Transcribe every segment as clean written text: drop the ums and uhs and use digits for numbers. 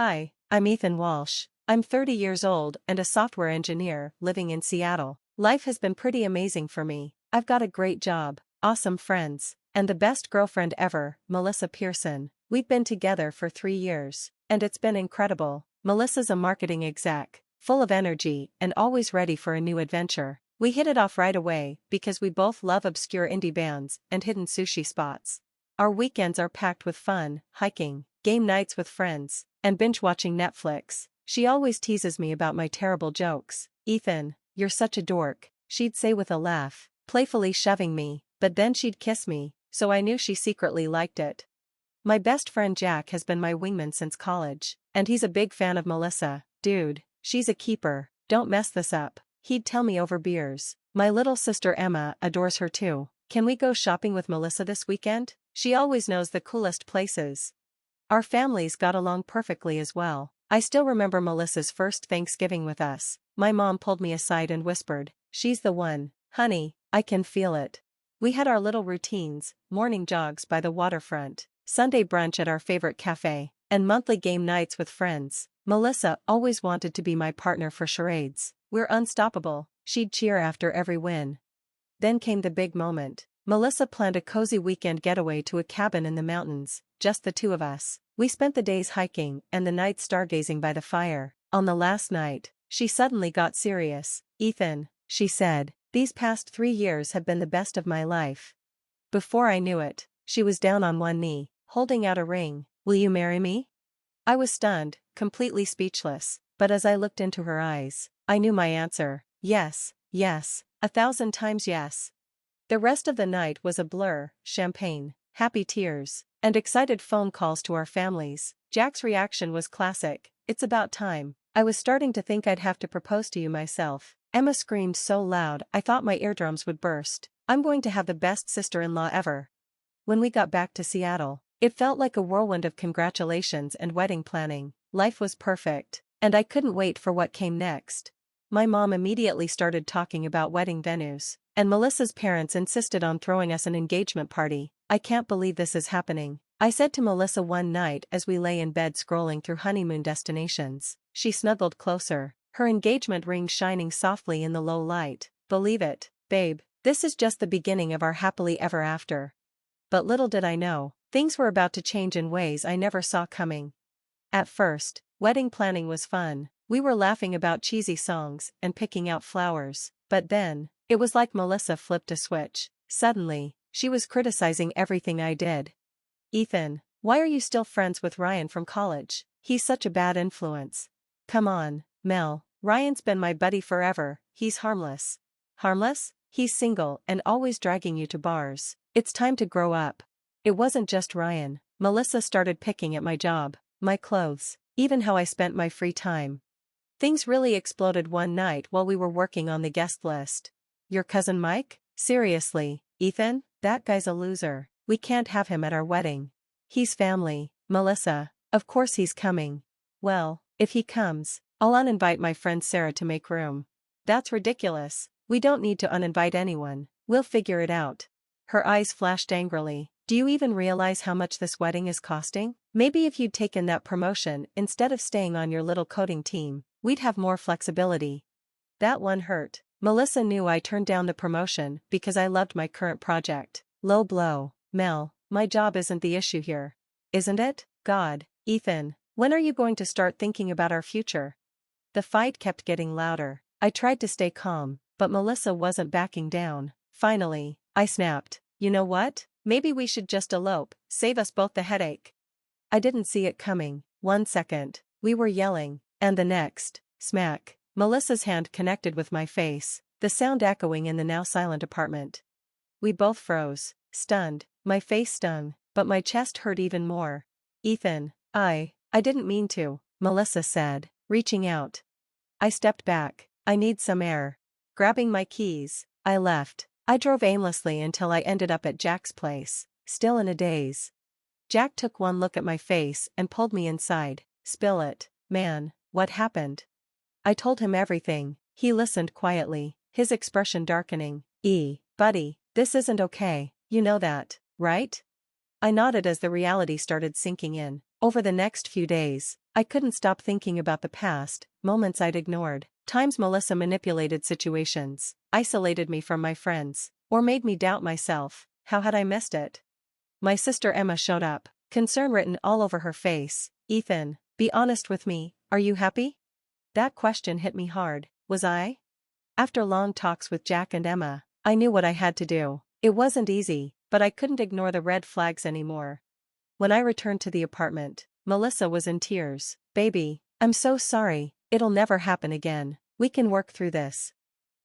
Hi, I'm Ethan Walsh. I'm 30 years old and a software engineer living in Seattle. Life has been pretty amazing for me. I've got a great job, awesome friends, and the best girlfriend ever, Melissa Pearson. We've been together for 3 years, and it's been incredible. Melissa's a marketing exec, full of energy and always ready for a new adventure. We hit it off right away because we both love obscure indie bands and hidden sushi spots. Our weekends are packed with fun, hiking, game nights with friends, and binge-watching Netflix. She always teases me about my terrible jokes. "Ethan, you're such a dork," she'd say with a laugh, playfully shoving me, but then she'd kiss me, so I knew she secretly liked it. My best friend Jack has been my wingman since college, and he's a big fan of Melissa. "Dude, she's a keeper, don't mess this up," he'd tell me over beers. My little sister Emma adores her too. "Can we go shopping with Melissa this weekend? She always knows the coolest places." Our families got along perfectly as well. I still remember Melissa's first Thanksgiving with us. My mom pulled me aside and whispered, "She's the one, honey, I can feel it." We had our little routines, morning jogs by the waterfront, Sunday brunch at our favorite cafe, and monthly game nights with friends. Melissa always wanted to be my partner for charades. "We're unstoppable," she'd cheer after every win. Then came the big moment. Melissa planned a cozy weekend getaway to a cabin in the mountains, just the two of us. We spent the days hiking and the nights stargazing by the fire. On the last night, she suddenly got serious. "Ethan," she said, "these past 3 years have been the best of my life." Before I knew it, she was down on one knee, holding out a ring. "Will you marry me?" I was stunned, completely speechless, but as I looked into her eyes, I knew my answer. Yes, yes, 1,000 times yes. The rest of the night was a blur: champagne, happy tears, and excited phone calls to our families. Jack's reaction was classic. "It's about time. I was starting to think I'd have to propose to you myself." Emma screamed so loud I thought my eardrums would burst. "I'm going to have the best sister-in-law ever." When we got back to Seattle, it felt like a whirlwind of congratulations and wedding planning. Life was perfect, and I couldn't wait for what came next. My mom immediately started talking about wedding venues, and Melissa's parents insisted on throwing us an engagement party. "I can't believe this is happening," I said to Melissa one night as we lay in bed scrolling through honeymoon destinations. She snuggled closer, her engagement ring shining softly in the low light. "Believe it, babe, this is just the beginning of our happily ever after." But little did I know, things were about to change in ways I never saw coming. At first, wedding planning was fun. We were laughing about cheesy songs and picking out flowers, but then, it was like Melissa flipped a switch. Suddenly, she was criticizing everything I did. "Ethan, why are you still friends with Ryan from college? He's such a bad influence." "Come on, Mel, Ryan's been my buddy forever, he's harmless." "Harmless? He's single and always dragging you to bars. It's time to grow up." It wasn't just Ryan. Melissa started picking at my job, my clothes, even how I spent my free time. Things really exploded one night while we were working on the guest list. "Your cousin Mike? Seriously, Ethan, that guy's a loser. We can't have him at our wedding." "He's family, Melissa. Of course he's coming." "Well, if he comes, I'll uninvite my friend Sarah to make room." "That's ridiculous. We don't need to uninvite anyone. We'll figure it out." Her eyes flashed angrily. "Do you even realize how much this wedding is costing? Maybe if you'd taken that promotion instead of staying on your little coding team, we'd have more flexibility." That one hurt. Melissa knew I turned down the promotion because I loved my current project. Low blow. "Mel, my job isn't the issue here. Isn't it? God, Ethan, when are you going to start thinking about our future?" The fight kept getting louder. I tried to stay calm, but Melissa wasn't backing down. Finally, I snapped. "You know what? Maybe we should just elope, save us both the headache." I didn't see it coming. 1 second, we were yelling, and the next, smack, Melissa's hand connected with my face, the sound echoing in the now silent apartment. We both froze, stunned. My face stung, but my chest hurt even more. "Ethan, I didn't mean to," Melissa said, reaching out. I stepped back. "I need some air." Grabbing my keys, I left. I drove aimlessly until I ended up at Jack's place, still in a daze. Jack took one look at my face and pulled me inside. "Spill it, man, what happened?" I told him everything. He listened quietly, his expression darkening. Buddy, this isn't okay, you know that, right?" I nodded as the reality started sinking in. Over the next few days, I couldn't stop thinking about the past, moments I'd ignored, times Melissa manipulated situations, isolated me from my friends, or made me doubt myself. How had I missed it? My sister Emma showed up, concern written all over her face. Ethan, be honest with me, are you happy? That question hit me hard. Was I? After long talks with Jack and Emma, I knew what I had to do. It wasn't easy, but I couldn't ignore the red flags anymore. When I returned to the apartment, Melissa was in tears. Baby, I'm so sorry, it'll never happen again. We can work through this.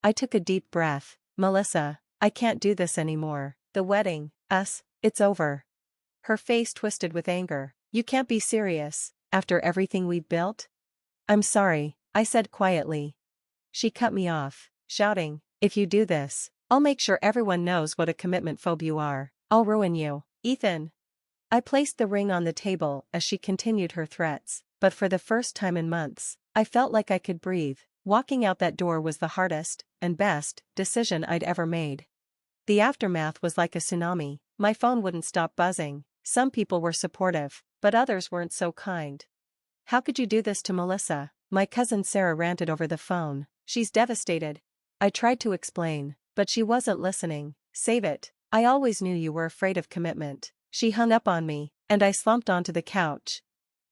I took a deep breath. Melissa, I can't do this anymore. The wedding, us, it's over. Her face twisted with anger. You can't be serious, after everything we've built? I'm sorry, I said quietly. She cut me off, shouting, if you do this, I'll make sure everyone knows what a commitment phobe you are. I'll ruin you, Ethan. I placed the ring on the table as she continued her threats, but for the first time in months, I felt like I could breathe. Walking out that door was the hardest, and best, decision I'd ever made. The aftermath was like a tsunami. My phone wouldn't stop buzzing. Some people were supportive, but others weren't so kind. How could you do this to Melissa? My cousin Sarah ranted over the phone. She's devastated. I tried to explain, but she wasn't listening. Save it. I always knew you were afraid of commitment. She hung up on me, and I slumped onto the couch.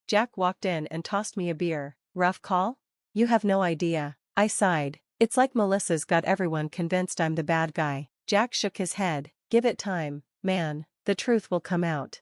Jack walked in and tossed me a beer. Rough call? You have no idea. I sighed. It's like Melissa's got everyone convinced I'm the bad guy. Jack shook his head. Give it time, man, the truth will come out.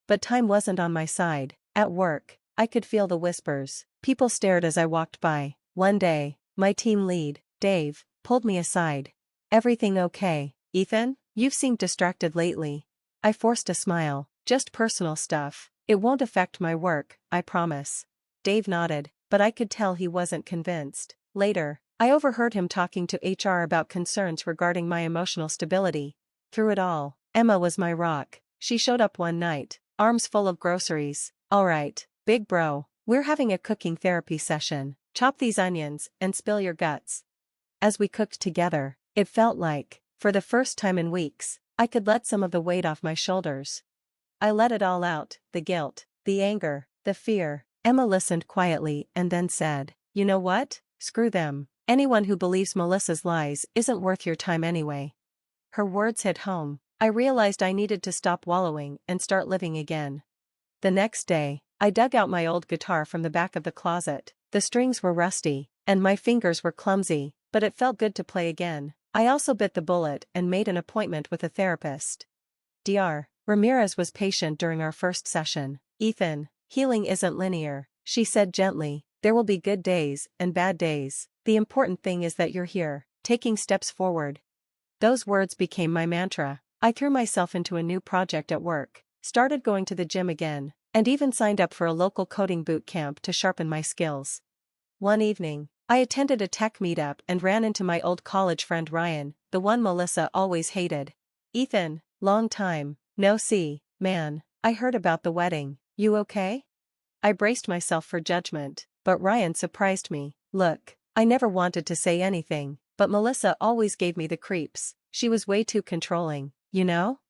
But time wasn't on my side. At work, I could feel the whispers. People stared as I walked by. One day, my team lead, Dave, pulled me aside. Everything okay, Ethan? You've seemed distracted lately. I forced a smile. Just personal stuff. It won't affect my work, I promise. Dave nodded, but I could tell he wasn't convinced. Later, I overheard him talking to HR about concerns regarding my emotional stability. Through it all, Emma was my rock. She showed up one night, arms full of groceries. All right, big bro, we're having a cooking therapy session. Chop these onions and spill your guts. As we cooked together, it felt like, for the first time in weeks, I could let some of the weight off my shoulders. I let it all out, the guilt, the anger, the fear. Emma listened quietly and then said, you know what? Screw them. Anyone who believes Melissa's lies isn't worth your time anyway. Her words hit home. I realized I needed to stop wallowing and start living again. The next day, I dug out my old guitar from the back of the closet. The strings were rusty, and my fingers were clumsy, but it felt good to play again. I also bit the bullet and made an appointment with a therapist. Dr. Ramirez was patient during our first session. Ethan, healing isn't linear, she said gently. There will be good days and bad days. The important thing is that you're here, taking steps forward. Those words became my mantra. I threw myself into a new project at work, started going to the gym again, and even signed up for a local coding boot camp to sharpen my skills. One evening, I attended a tech meetup and ran into my old college friend Ryan, the one Melissa always hated. Ethan, long time, no see, man, I heard about the wedding. You okay? I braced myself for judgment, but Ryan surprised me. Look, I never wanted to say anything, but Melissa always gave me the creeps. She was way too controlling, you know?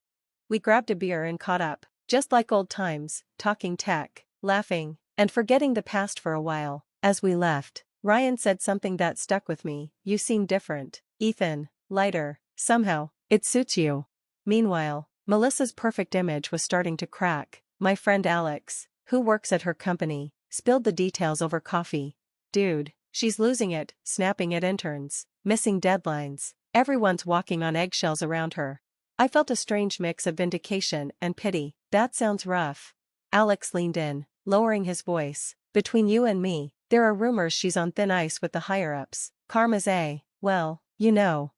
We grabbed a beer and caught up, just like old times, talking tech, laughing, and forgetting the past for a while. As we left, Ryan said something that stuck with me. You seem different, Ethan, lighter, somehow, it suits you. Meanwhile, Melissa's perfect image was starting to crack. My friend Alex, who works at her company, spilled the details over coffee. Dude, she's losing it, snapping at interns, missing deadlines. Everyone's walking on eggshells around her. I felt a strange mix of vindication and pity. That sounds rough. Alex leaned in, lowering his voice. Between you and me, there are rumors she's on thin ice with the higher-ups. Karma's well, you know.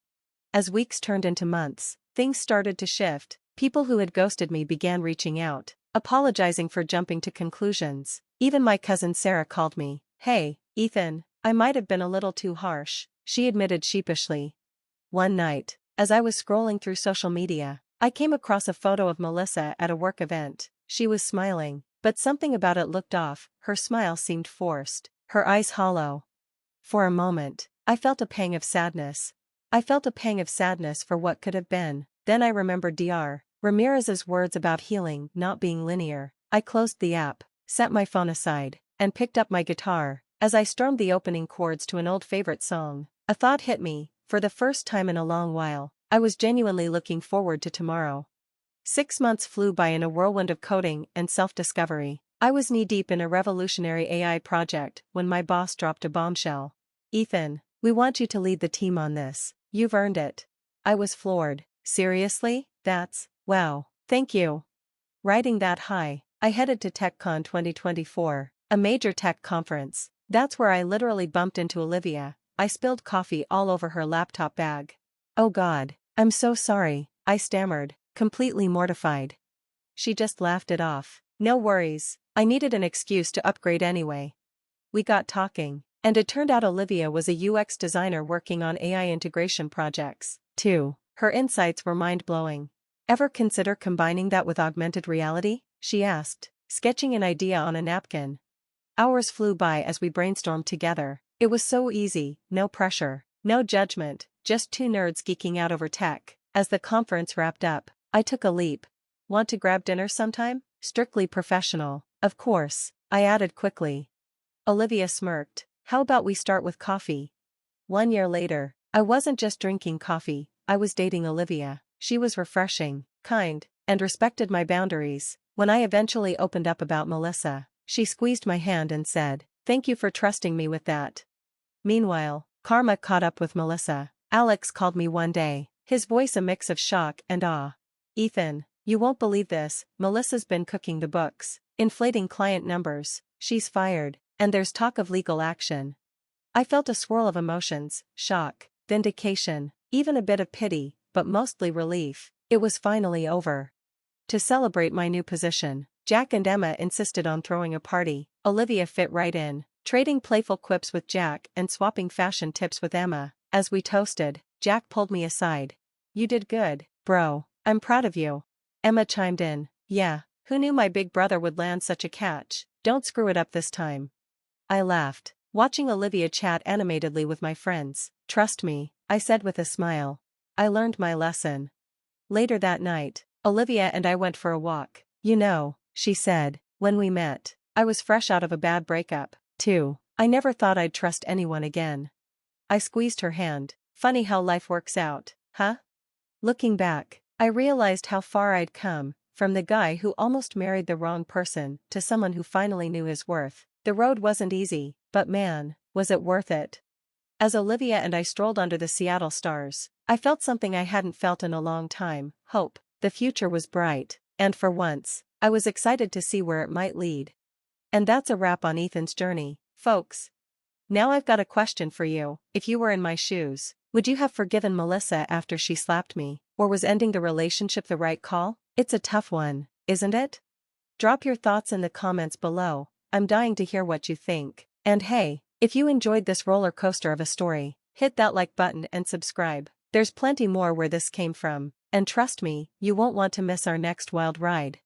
As weeks turned into months, things started to shift. People who had ghosted me began reaching out, apologizing for jumping to conclusions. Even my cousin Sarah called me. Hey, Ethan, I might have been a little too harsh, she admitted sheepishly. One night, as I was scrolling through social media, I came across a photo of Melissa at a work event. She was smiling, but something about it looked off. Her smile seemed forced, her eyes hollow. For a moment, I felt a pang of sadness. I felt a pang of sadness for what could have been. Then I remembered Dr. Ramirez's words about healing not being linear. I closed the app, set my phone aside, and picked up my guitar. As I strummed the opening chords to an old favorite song, a thought hit me. For the first time in a long while, I was genuinely looking forward to tomorrow. 6 months flew by in a whirlwind of coding and self-discovery. I was knee-deep in a revolutionary AI project when my boss dropped a bombshell. "Ethan, we want you to lead the team on this. You've earned it." I was floored. "Seriously? Wow. Thank you." Riding that high, I headed to TechCon 2024, a major tech conference. That's where I literally bumped into Olivia. I spilled coffee all over her laptop bag. "Oh God, I'm so sorry," I stammered, completely mortified. She just laughed it off. "No worries, I needed an excuse to upgrade anyway." We got talking, and it turned out Olivia was a UX designer working on AI integration projects, too. Her insights were mind-blowing. "Ever consider combining that with augmented reality?" she asked, sketching an idea on a napkin. Hours flew by as we brainstormed together. It was so easy, no pressure, no judgment, just two nerds geeking out over tech. As the conference wrapped up, I took a leap. "Want to grab dinner sometime?" Strictly professional, of course, I added quickly. Olivia smirked. "How about we start with coffee?" 1 year later, I wasn't just drinking coffee, I was dating Olivia. She was refreshing, kind, and respected my boundaries. When I eventually opened up about Melissa, she squeezed my hand and said, "Thank you for trusting me with that." Meanwhile, karma caught up with Melissa. Alex called me one day, his voice a mix of shock and awe. "Ethan, you won't believe this, Melissa's been cooking the books, inflating client numbers, she's fired, and there's talk of legal action." I felt a swirl of emotions, shock, vindication, even a bit of pity, but mostly relief. It was finally over. To celebrate my new position, Jack and Emma insisted on throwing a party. Olivia fit right in, trading playful quips with Jack and swapping fashion tips with Emma. As we toasted, Jack pulled me aside. "You did good, bro. I'm proud of you." Emma chimed in, "Yeah, who knew my big brother would land such a catch? Don't screw it up this time." I laughed, watching Olivia chat animatedly with my friends. "Trust me," I said with a smile. I learned my lesson. Later that night, Olivia and I went for a walk. "You know," she said, when we met, "I was fresh out of a bad breakup, too. I never thought I'd trust anyone again." I squeezed her hand. "Funny how life works out, huh?" Looking back, I realized how far I'd come, from the guy who almost married the wrong person to someone who finally knew his worth. The road wasn't easy, but man, was it worth it. As Olivia and I strolled under the Seattle stars, I felt something I hadn't felt in a long time: hope. The future was bright, and for once, I was excited to see where it might lead. And that's a wrap on Ethan's journey, folks. Now I've got a question for you. If you were in my shoes, would you have forgiven Melissa after she slapped me, or was ending the relationship the right call? It's a tough one, isn't it? Drop your thoughts in the comments below. I'm dying to hear what you think. And hey, if you enjoyed this roller coaster of a story, hit that like button and subscribe. There's plenty more where this came from, and trust me, you won't want to miss our next wild ride.